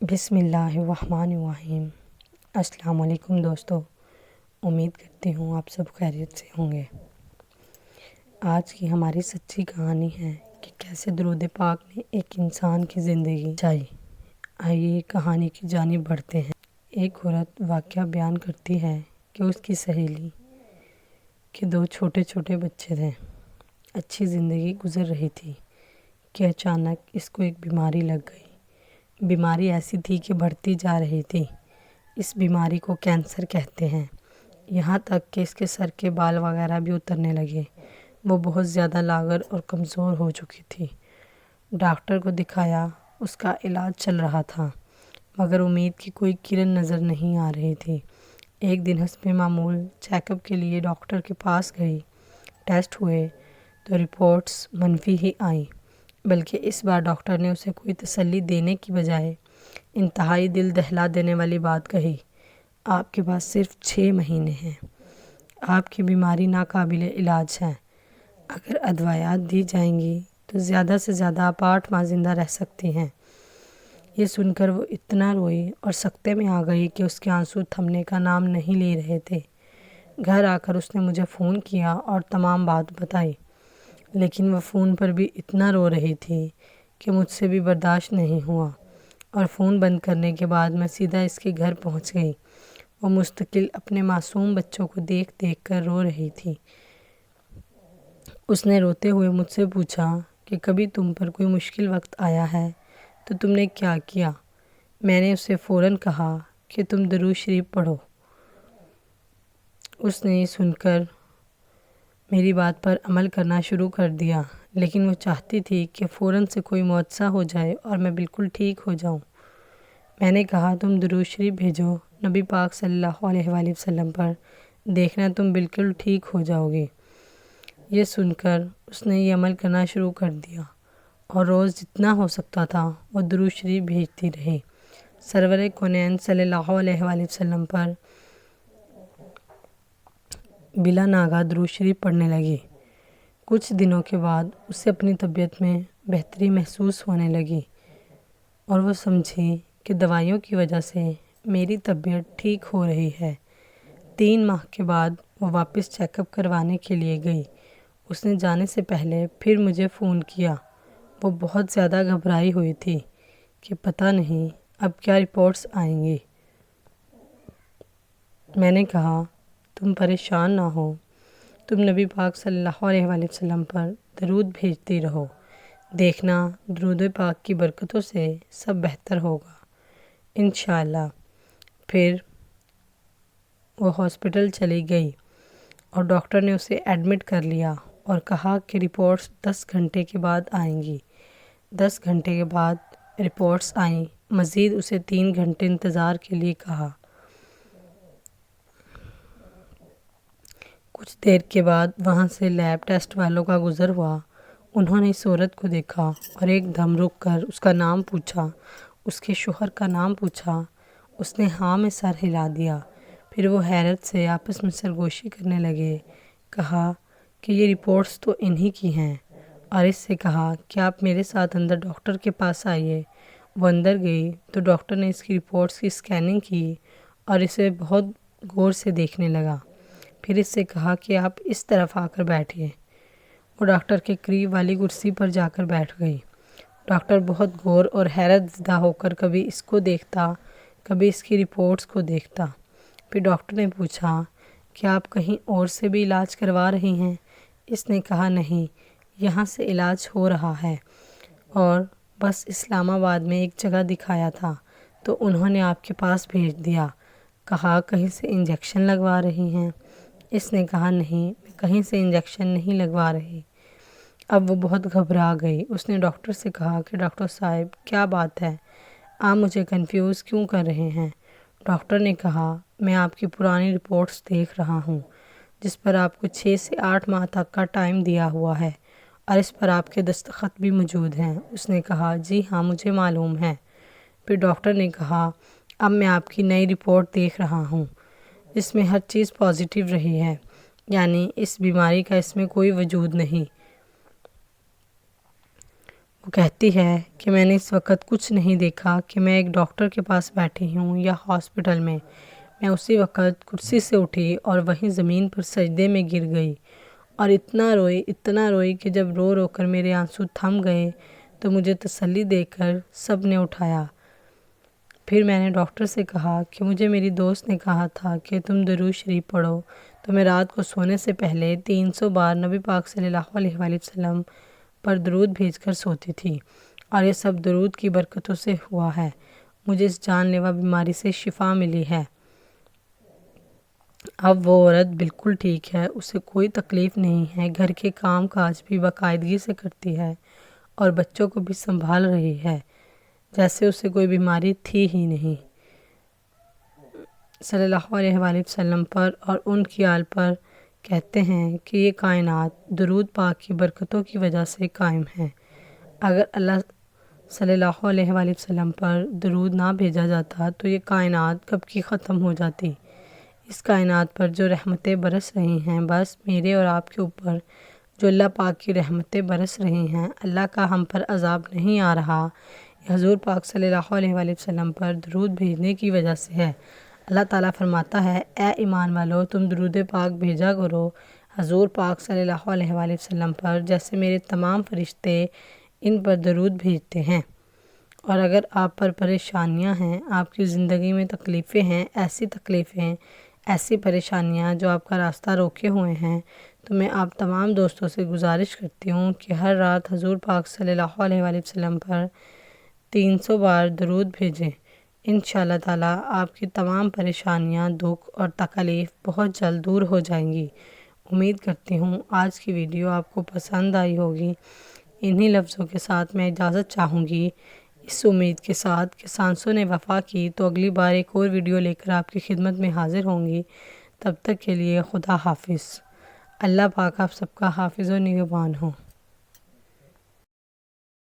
بسم اللہ الرحمن الرحیم۔ السلام علیکم دوستو، امید کرتی ہوں آپ سب خیریت سے ہوں گے۔ آج کی ہماری سچی کہانی ہے کہ کیسے درود پاک نے ایک انسان کی زندگی بچائی۔ آئیے کہانی کی جانب بڑھتے ہیں۔ ایک عورت واقعہ بیان کرتی ہے کہ اس کی سہیلی کے 2 چھوٹے چھوٹے بچے تھے۔ اچھی زندگی گزر رہی تھی کہ اچانک اس کو ایک بیماری لگ گئی۔ بیماری ایسی تھی کہ بڑھتی جا رہی تھی۔ اس بیماری کو کینسر کہتے ہیں۔ یہاں تک کہ اس کے سر کے بال وغیرہ بھی اترنے لگے۔ وہ بہت زیادہ لاغر اور کمزور ہو چکی تھی۔ ڈاکٹر کو دکھایا، اس کا علاج چل رہا تھا، مگر امید کی کوئی کرن نظر نہیں آ رہی تھی۔ ایک دن حسب معمول چیک اپ کے لیے ڈاکٹر کے پاس گئی۔ ٹیسٹ ہوئے تو رپورٹس منفی ہی آئیں، بلکہ اس بار ڈاکٹر نے اسے کوئی تسلی دینے کی بجائے انتہائی دل دہلا دینے والی بات کہی۔ آپ کے پاس صرف 6 مہینے ہیں۔ آپ کی بیماری ناقابل علاج ہے۔ اگر ادویات دی جائیں گی تو زیادہ سے زیادہ آپ 8 ماہ زندہ رہ سکتی ہیں۔ یہ سن کر وہ اتنا روئی اور سکتے میں آ گئی کہ اس کے آنسو تھمنے کا نام نہیں لے رہے تھے۔ گھر آ کر اس نے مجھے فون کیا اور تمام بات بتائی، لیکن وہ فون پر بھی اتنا رو رہی تھی کہ مجھ سے بھی برداشت نہیں ہوا، اور فون بند کرنے کے بعد میں سیدھا اس کے گھر پہنچ گئی۔ وہ مستقل اپنے معصوم بچوں کو دیکھ دیکھ کر رو رہی تھی۔ اس نے روتے ہوئے مجھ سے پوچھا کہ کبھی تم پر کوئی مشکل وقت آیا ہے تو تم نے کیا کیا؟ میں نے اسے فوراً کہا کہ تم درود شریف پڑھو۔ اس نے یہ سن کر میری بات پر عمل کرنا شروع کر دیا، لیکن وہ چاہتی تھی کہ فوراً سے کوئی معجزہ ہو جائے اور میں بالکل ٹھیک ہو جاؤں۔ میں نے کہا تم درود شریف بھیجو نبی پاک صلی اللہ علیہ وآلہ وسلم پر، دیکھنا تم بالکل ٹھیک ہو جاؤ گی۔ یہ سن کر اس نے یہ عمل کرنا شروع کر دیا اور روز جتنا ہو سکتا تھا وہ درود شریف بھیجتی رہی۔ سرور کونین صلی اللہ علیہ وآلہ وسلم پر بلا ناگہ درود شریف پڑھنے لگی۔ کچھ دنوں کے بعد اسے اپنی طبیعت میں بہتری محسوس ہونے لگی اور وہ سمجھی کہ دوائیوں کی وجہ سے میری طبیعت ٹھیک ہو رہی ہے۔ 3 ماہ کے بعد وہ واپس چیک اپ کروانے کے لیے گئی۔ اس نے جانے سے پہلے پھر مجھے فون کیا۔ وہ بہت زیادہ گھبرائی ہوئی تھی کہ پتہ نہیں اب کیا رپورٹس آئیں گی۔ میں نے کہا تم پریشان نہ ہو، تم نبی پاک صلی اللہ علیہ وآلہ وسلم پر درود بھیجتی رہو، دیکھنا درود پاک کی برکتوں سے سب بہتر ہوگا انشاءاللہ۔ پھر وہ ہاسپٹل چلی گئی اور ڈاکٹر نے اسے ایڈمٹ کر لیا اور کہا کہ رپورٹس 10 گھنٹے کے بعد آئیں گی۔ 10 گھنٹے کے بعد رپورٹس آئیں، مزید اسے 3 گھنٹے انتظار کے لیے کہا۔ کچھ دیر کے بعد وہاں سے لیب ٹیسٹ والوں کا گزر ہوا۔ انہوں نے اس عورت کو دیکھا اور ایک دم رک کر اس کا نام پوچھا، اس کے شوہر کا نام پوچھا۔ اس نے ہاں میں سر ہلا دیا۔ پھر وہ حیرت سے آپس میں سرگوشی کرنے لگے۔ کہا کہ یہ رپورٹس تو انہی کی ہیں، اور اس سے کہا کہ آپ میرے ساتھ اندر ڈاکٹر کے پاس آئیے۔ وہ اندر گئی تو ڈاکٹر نے اس کی رپورٹس کی اسکیننگ کی اور اسے بہت غور سے دیکھنے لگا۔ پھر اس سے کہا کہ آپ اس طرف آ کر بیٹھیے۔ وہ ڈاکٹر کے قریب والی کرسی پر جا کر بیٹھ گئی۔ ڈاکٹر بہت غور اور حیرت زدہ ہو کر کبھی اس کو دیکھتا، کبھی اس کی رپورٹس کو دیکھتا۔ پھر ڈاکٹر نے پوچھا کہ آپ کہیں اور سے بھی علاج کروا رہی ہیں؟ اس نے کہا نہیں، یہاں سے علاج ہو رہا ہے، اور بس اسلام آباد میں ایک جگہ دکھایا تھا تو انہوں نے آپ کے پاس بھیج دیا۔ کہا کہیں سے انجیکشن لگوا رہی ہیں؟ اس نے کہا نہیں، میں کہیں سے انجیکشن نہیں لگوا رہی۔ اب وہ بہت گھبرا گئی۔ اس نے ڈاکٹر سے کہا کہ ڈاکٹر صاحب کیا بات ہے، آپ مجھے کنفیوز کیوں کر رہے ہیں؟ ڈاکٹر نے کہا میں آپ کی پرانی رپورٹس دیکھ رہا ہوں، جس پر آپ کو 6 سے 8 ماہ تک کا ٹائم دیا ہوا ہے، اور اس پر آپ کے دستخط بھی موجود ہیں۔ اس نے کہا جی ہاں مجھے معلوم ہے۔ پھر ڈاکٹر نے کہا اب میں آپ کی نئی رپورٹ دیکھ رہا ہوں، جس میں ہر چیز پازیٹیو رہی ہے، یعنی اس بیماری کا اس میں کوئی وجود نہیں۔ وہ کہتی ہے کہ میں نے اس وقت کچھ نہیں دیکھا کہ میں ایک ڈاکٹر کے پاس بیٹھی ہوں یا ہاسپٹل میں اسی وقت کرسی سے اٹھی اور وہیں زمین پر سجدے میں گر گئی اور اتنا روئی کہ جب رو رو کر میرے آنسو تھم گئے تو مجھے تسلی دے کر سب نے اٹھایا۔ پھر میں نے ڈاکٹر سے کہا کہ مجھے میری دوست نے کہا تھا کہ تم درود شریف پڑھو، تو میں رات کو سونے سے پہلے 300 بار نبی پاک صلی اللہ علیہ وآلہ وسلم پر درود بھیج کر سوتی تھی، اور یہ سب درود کی برکتوں سے ہوا ہے۔ مجھے اس جان لیوا بیماری سے شفا ملی ہے۔ اب وہ عورت بالکل ٹھیک ہے، اسے کوئی تکلیف نہیں ہے، گھر کے کام کاج بھی باقاعدگی سے کرتی ہے اور بچوں کو بھی سنبھال رہی ہے جیسے اسے کوئی بیماری تھی ہی نہیں۔ صلی اللہ علیہ وآلہ وسلم پر اور ان کی آل پر کہتے ہیں کہ یہ کائنات درود پاک کی برکتوں کی وجہ سے قائم ہے۔ اگر اللہ صلی اللہ علیہ وآلہ وسلم پر درود نہ بھیجا جاتا تو یہ کائنات کب کی ختم ہو جاتی۔ اس کائنات پر جو رحمتیں برس رہی ہیں، بس میرے اور آپ کے اوپر جو اللہ پاک کی رحمتیں برس رہی ہیں، اللہ کا ہم پر عذاب نہیں آ رہا، یہ حضور پاک صلی اللہ علیہ وآلہ وسلم پر درود بھیجنے کی وجہ سے ہے۔ اللہ تعالیٰ فرماتا ہے، اے ایمان والو، تم درود پاک بھیجا کرو حضور پاک صلی اللہ علیہ وآلہ وسلم پر، جیسے میرے تمام فرشتے ان پر درود بھیجتے ہیں۔ اور اگر آپ پر پریشانیاں ہیں، آپ کی زندگی میں تکلیفیں ہیں، ایسی پریشانیاں جو آپ کا راستہ روکے ہوئے ہیں، تو میں آپ تمام دوستوں سے گزارش کرتی ہوں کہ ہر رات حضور پاک صلی اللہ علیہ وآلہ وسلم پر 300 بار درود بھیجیں۔ انشاءاللہ تعالیٰ آپ کی تمام پریشانیاں، دکھ اور تکلیف بہت جلد دور ہو جائیں گی۔ امید کرتی ہوں آج کی ویڈیو آپ کو پسند آئی ہوگی۔ انہی لفظوں کے ساتھ میں اجازت چاہوں گی، اس امید کے ساتھ کہ سانسوں نے وفا کی تو اگلی بار ایک اور ویڈیو لے کر آپ کی خدمت میں حاضر ہوں گی۔ تب تک کے لیے خدا حافظ۔ اللہ پاک آپ سب کا حافظ و نگہبان ہو۔